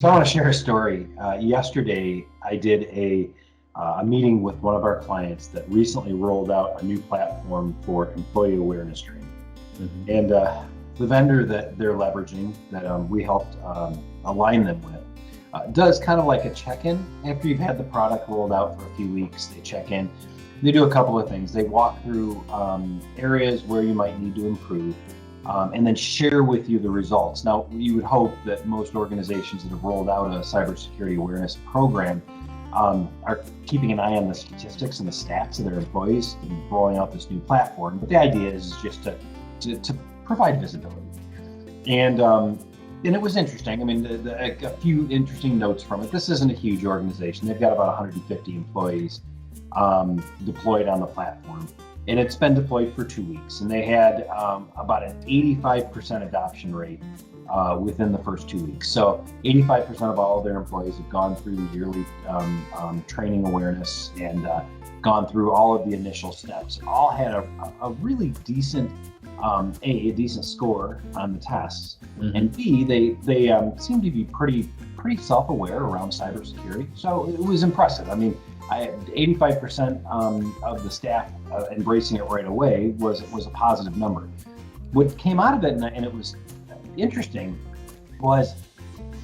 So I want to share a story. Yesterday, I did a meeting with one of our clients that recently rolled out a new platform for employee awareness training. And the vendor that they're leveraging, that we helped align them with, does kind of like a check-in. After you've had the product rolled out for a few weeks, they check in. They do a couple of things. They walk through areas where you might need to improve. And then share with you the results. Now, you would hope that most organizations that have rolled out a cybersecurity awareness program are keeping an eye on the statistics and the stats of their employees and rolling out this new platform. But the idea is just to provide visibility. And it was interesting. I mean, a few interesting notes from it. This isn't a huge organization. They've got about 150 employees deployed on the platform. And it's been deployed for 2 weeks, and they had about an 85% adoption rate within the first 2 weeks. So 85% of all of their employees have gone through the yearly training awareness and gone through all of the initial steps. All had a really decent, a decent score on the tests, and B, they seem to be pretty self-aware around cybersecurity. So it was impressive. I mean, 85% of the staff embracing it right away was a positive number. What came out of it, and it was interesting, was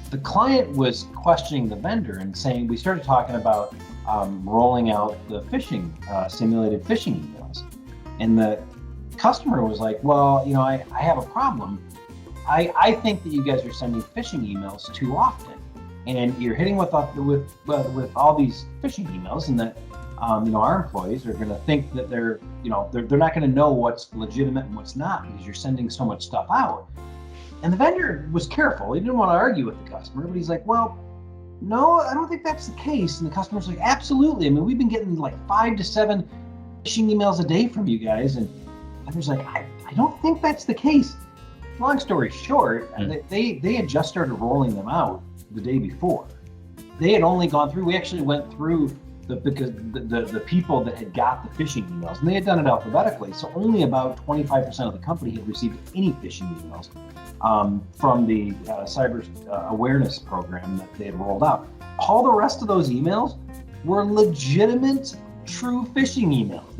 the client was questioning the vendor and saying, we started talking about rolling out the phishing, simulated phishing emails. And the customer was like, well, I have a problem. I think that you guys are sending phishing emails too often. And you're hitting with all these phishing emails, and that our employees are going to think that they're not going to know what's legitimate and what's not because you're sending so much stuff out. And the vendor was careful. He didn't want to argue with the customer, but he's like, well, no, I don't think that's the case. And the customer's like, absolutely. I mean, we've been getting like 5 to 7 phishing emails a day from you guys, and the vendor's like, I don't think that's the case. Long story short, they had just started rolling them out the day before. They had only gone through, we actually went through the people that had got the phishing emails, and they had done it alphabetically. So only about 25% of the company had received any phishing emails from the cyber awareness program that they had rolled out. All the rest of those emails were legitimate, true phishing emails.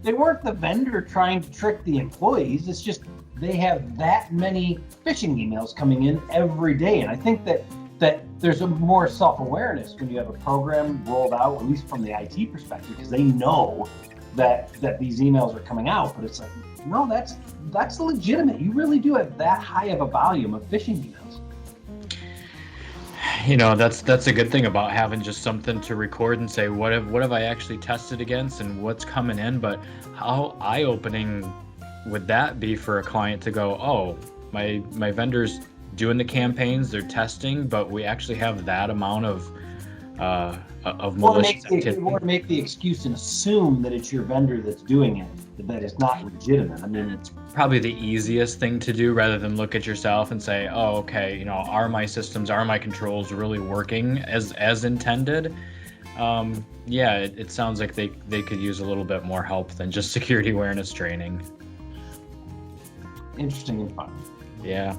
They weren't the vendor trying to trick the employees. It's just they have that many phishing emails coming in every day. And I think that there's a more self-awareness when you have a program rolled out, at least from the IT perspective, because they know that these emails are coming out. But it's like, no, that's legitimate. You really do have that high of a volume of phishing emails. That's a good thing about having just something to record and say, what have I actually tested against and what's coming in. But how eye-opening would that be for a client to go, oh, my vendor's doing the campaigns, they're testing, but we actually have that amount of malicious activity. You want to make the excuse and assume that it's your vendor that's doing it, that it's not legitimate. I mean, it's probably the easiest thing to do rather than look at yourself and say, oh, okay, are my systems, are my controls really working as intended? It sounds like they could use a little bit more help than just security awareness training. Interesting and fun. Yeah.